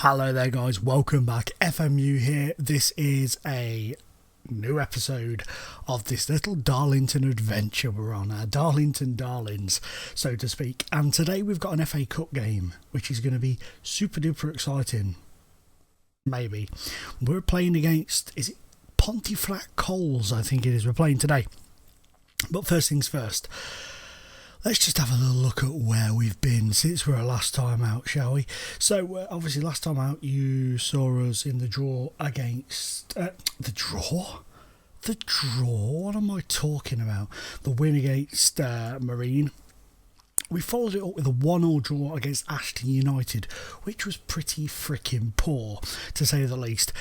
Hello there guys, welcome back. FMU here. This is a new episode of this little Darlington adventure we're on, our Darlington Darlings, so to speak. And today we've got an FA Cup game, which is going to be super duper exciting. Maybe. We're playing against, is it Pontefract Coles, I think it is, we're playing today. But first things first, let's just have a little look at where we've been since we were last time out, shall we? So, obviously, last time out, you saw us in the draw against... the draw? The draw? What am I talking about? The win against Marine. We followed it up with a 1-1 draw against Ashton United, which was pretty freaking poor, to say the least.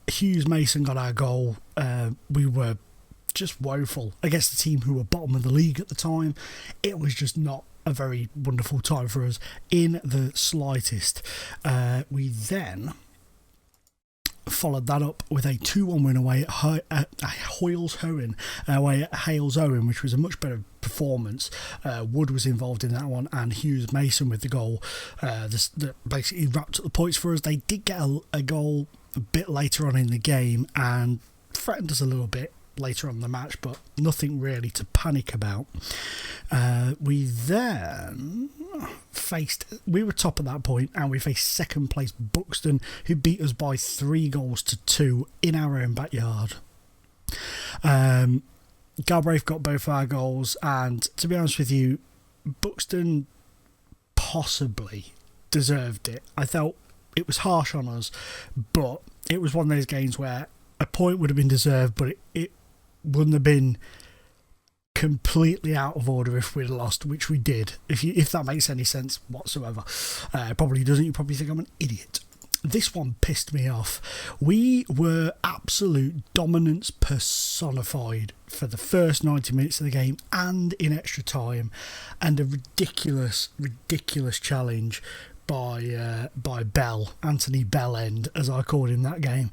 Hughes Mason got our goal. We were just woeful against the team who were bottom of the league at the time. It was just not a very wonderful time for us in the slightest. We then followed that up with a 2-1 win away at Hoyles-Owen, away at Hales-Owen, which was a much better performance. Wood was involved in that one, and Hughes Mason with the goal that basically wrapped up the points for us. They did get a goal a bit later on in the game and threatened us a little bit later on in the match, but nothing really to panic about. We then we were top at that point, and we faced second place Buxton, who beat us by 3-2 in our own backyard. Galbraith got both our goals, and to be honest with you, Buxton possibly deserved it. I felt it was harsh on us, but it was one of those games where a point would have been deserved, but it wouldn't have been completely out of order if we'd lost, which we did. If that makes any sense whatsoever. Probably doesn't. You probably think I'm an idiot. This one pissed me off. We were absolute dominance personified for the first 90 minutes of the game and in extra time, and a ridiculous challenge by Bell, Anthony Bellend, as I called him that game.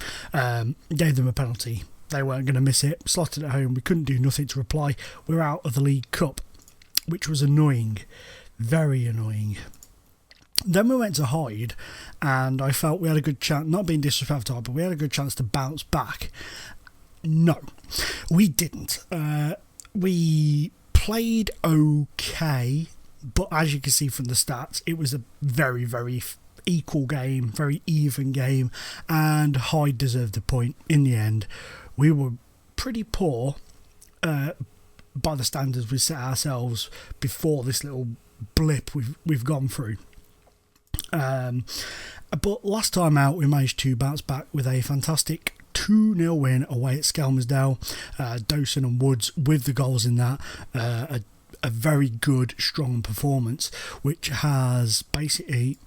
Gave them a penalty. They weren't going to miss it. Slotted at home. We couldn't do nothing to reply. We're out of the League Cup, which was annoying. Very annoying. Then we went to Hyde, and I felt we had a good chance, not being disrespectful, but we had a good chance to bounce back. No, we didn't. We played okay, but as you can see from the stats, it was a very, very equal game, very even game, and Hyde deserved a point in the end. We were pretty poor by the standards we set ourselves before this little blip we've gone through. But last time out, we managed to bounce back with a fantastic 2-0 win away at Skelmersdale. Dawson and Woods with the goals in that. A very good, strong performance, which has basically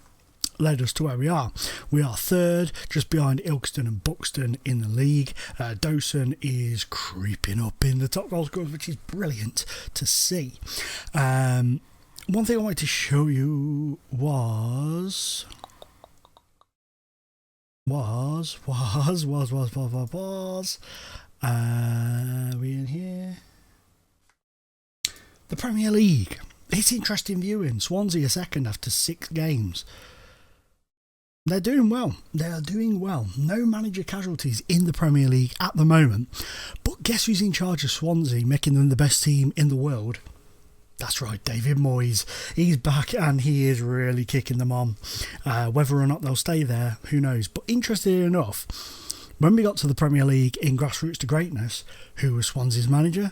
led us to where we are. We are third, just behind Ilkeston and Buxton in the league. Dawson is creeping up in the top goal scorers, which is brilliant to see. One thing I wanted to show you was we in here? The Premier League. It's interesting viewing. Swansea are second after 6 games. They're doing well. They are doing well. No manager casualties in the Premier League at the moment. But guess who's in charge of Swansea, making them the best team in the world? That's right, David Moyes. He's back and he is really kicking them on. Whether or not they'll stay there, who knows. But interestingly enough, when we got to the Premier League in Grassroots to Greatness, who was Swansea's manager?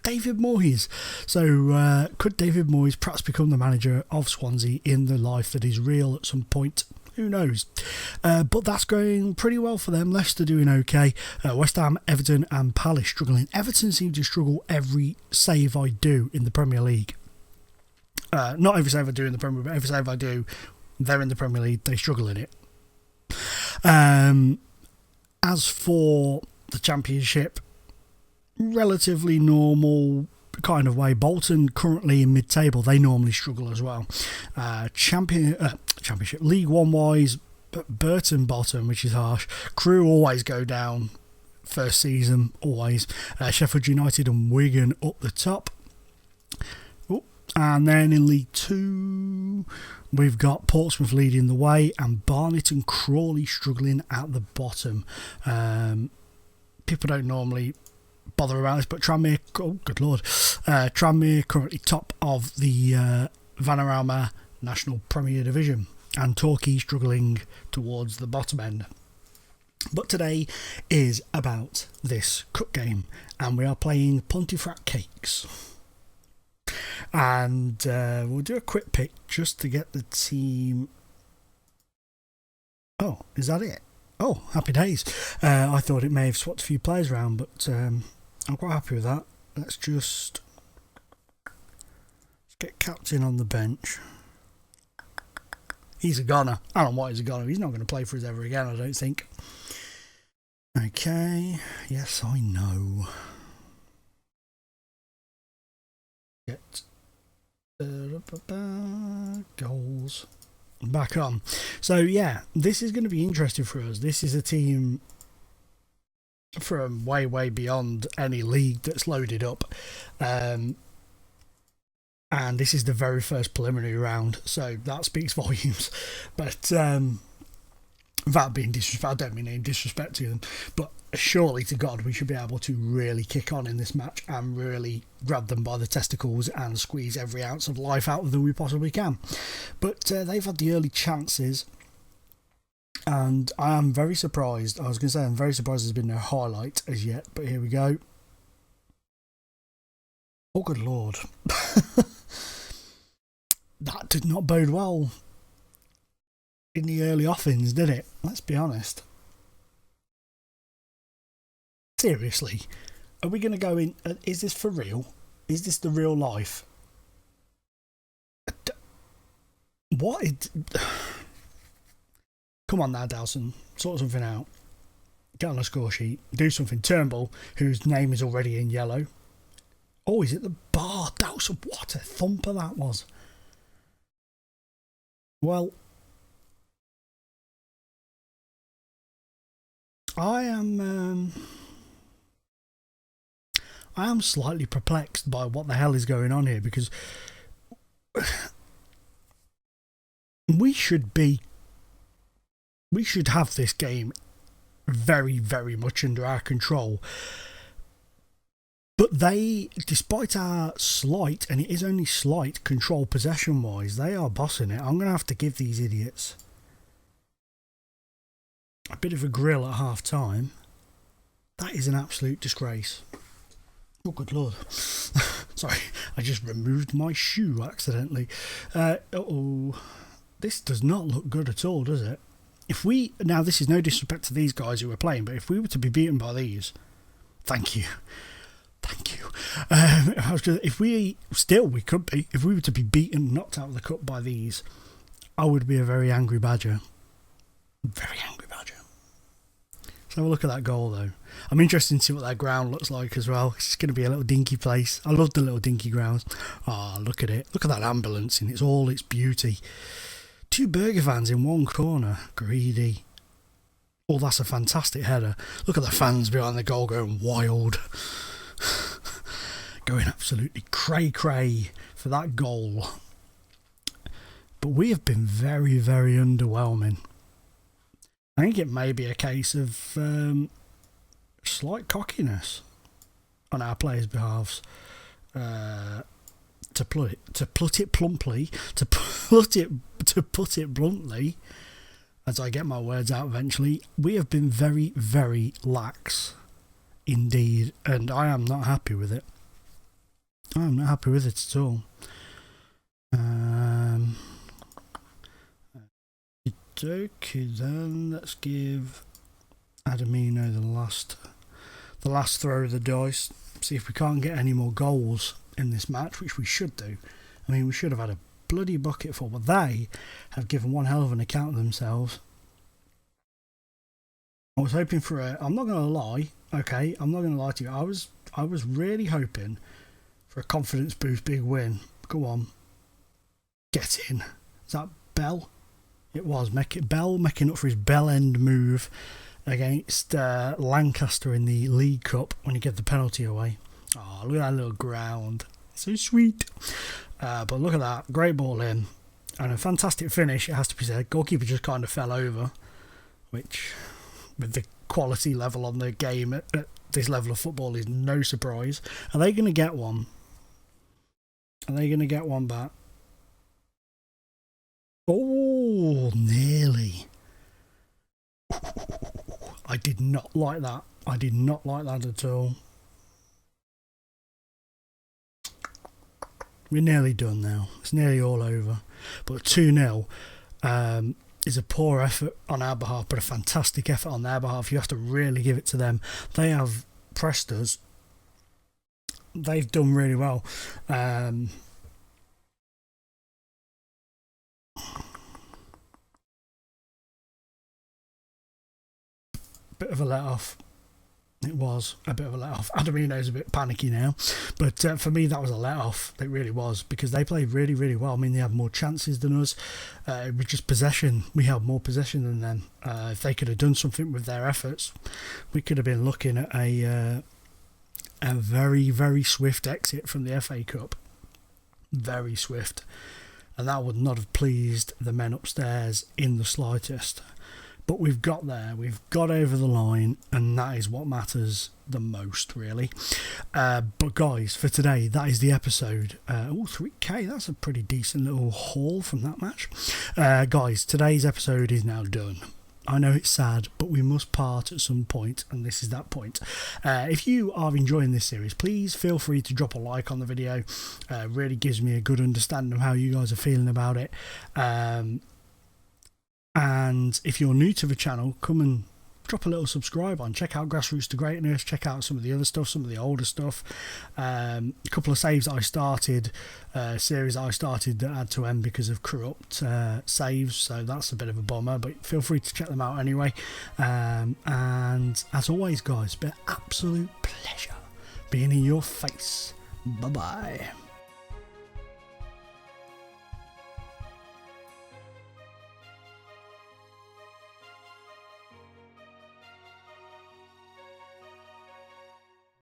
David Moyes. So could David Moyes perhaps become the manager of Swansea in the life that is real at some point? Who knows? But that's going pretty well for them. Leicester doing okay. West Ham, Everton and Palace struggling. Everton seem to struggle every save I do in the Premier League. Not every save I do in the Premier League, but every save I do, they're in the Premier League. They struggle in it. As for the Championship, relatively normal kind of way. Bolton currently in mid-table. They normally struggle as well. Championship League One wise, Burton bottom, which is harsh. Crewe always go down first season, always. Sheffield United and Wigan up the top. And then in League 2, we've got Portsmouth leading the way and Barnet and Crawley struggling at the bottom. People don't normally bother about this, but Tranmere, oh good lord, Tranmere currently top of the Vanarama National Premier Division, and Torquay struggling towards the bottom end. But today is about this cup game, and we are playing Pontefract Cakes. And we'll do a quick pick just to get the team. Oh, is that it? Oh, happy days. I thought it may have swapped a few players around, but I'm quite happy with that. Let's get captain on the bench. He's a goner. I don't know what he's a goner. He's not going to play for us ever again, I don't think. Okay. Yes, I know. Get goals back on. So yeah, this is going to be interesting for us. This is a team from way beyond any league that's loaded up, and this is the very first preliminary round, so that speaks volumes. But that being disrespect, I don't mean any disrespect to them, but surely to God we should be able to really kick on in this match and really grab them by the testicles and squeeze every ounce of life out of them we possibly can. But they've had the early chances, and I am very surprised. I was going to say I'm very surprised there's been no highlight as yet, but here we go. Oh good lord. That did not bode well in the early offings, did it? Let's be honest. Seriously, are we going to go in? Is this for real? Is this the real life? What? Come on now, Dowson. Sort something out. Get on a score sheet. Do something. Turnbull, whose name is already in yellow. Oh, he's at the bar. Dowson, what a thumper that was. Well, I am slightly perplexed by what the hell is going on here, because we should have this game very much under our control. But they, despite our slight, and it is only slight, control possession-wise, they are bossing it. I'm going to have to give these idiots a bit of a grill at half-time. That is an absolute disgrace. Oh, good lord. Sorry, I just removed my shoe accidentally. This does not look good at all, does it? Now, this is no disrespect to these guys who are playing, but if we were to be beaten by these, thank you. We could be. If we were to be beaten, knocked out of the cup by these, I would be a very angry badger. Very angry badger. Let's have a look at that goal, though. I'm interested to see what that ground looks like as well. It's going to be a little dinky place. I love the little dinky grounds. Oh, look at it. Look at that ambulance in all its beauty. 2 burger vans in one corner. Greedy. Oh, that's a fantastic header. Look at the fans behind the goal going wild. Going absolutely cray-cray for that goal. But we have been very underwhelming. I think it may be a case of slight cockiness on our players' behalves. To put it bluntly, as I get my words out eventually, we have been very lax indeed, and I am not happy with it. I'm not happy with it at all. Okay, then let's give Adamino the last throw of the dice. See if we can't get any more goals in this match, which we should do. I mean, we should have had a bloody bucket full, but they have given one hell of an account of themselves. I was hoping for I'm not going to lie, okay, I'm not going to lie to you. I was really hoping for a confidence boost, big win. Go on. Get in. Is that Bell? It was. Bell making up for his bell end move against Lancaster in the League Cup when he gave the penalty away. Oh, look at that little ground. So sweet. But look at that. Great ball in. And a fantastic finish, it has to be said. Goalkeeper just kind of fell over, which, with the quality level on the game at this level of football, is no surprise. Are they going to get one? Are they going to get one back? Oh, nearly. I did not like that. I did not like that at all. We're nearly done now. It's nearly all over. But 2-0 is a poor effort on our behalf, but a fantastic effort on their behalf. You have to really give it to them. They have pressed us. They've done really well. Bit of a let-off. It was a bit of a let-off. Adamino's a bit panicky now, but for me that was a let-off. It really was, because they played really, really well. I mean, they had more chances than us. It was just possession. We had more possession than them. If they could have done something with their efforts, we could have been looking at a very, very swift exit from the FA Cup. Very swift. And that would not have pleased the men upstairs in the slightest. But we've got there, we've got over the line, and that is what matters the most, really. But guys, for today, that is the episode. 3K, that's a pretty decent little haul from that match. Guys, today's episode is now done. I know it's sad, but we must part at some point, and this is that point. If you are enjoying this series, please feel free to drop a like on the video. Really gives me a good understanding of how you guys are feeling about it. And if you're new to the channel, come and drop a little subscribe on. Check out Grassroots to Greatness. Check out some of the other stuff, some of the older stuff. A couple of saves that I started, series that I started that had to end because of corrupt saves. So that's a bit of a bummer, but feel free to check them out anyway. And as always, guys, it's been an absolute pleasure being in your face. Bye-bye.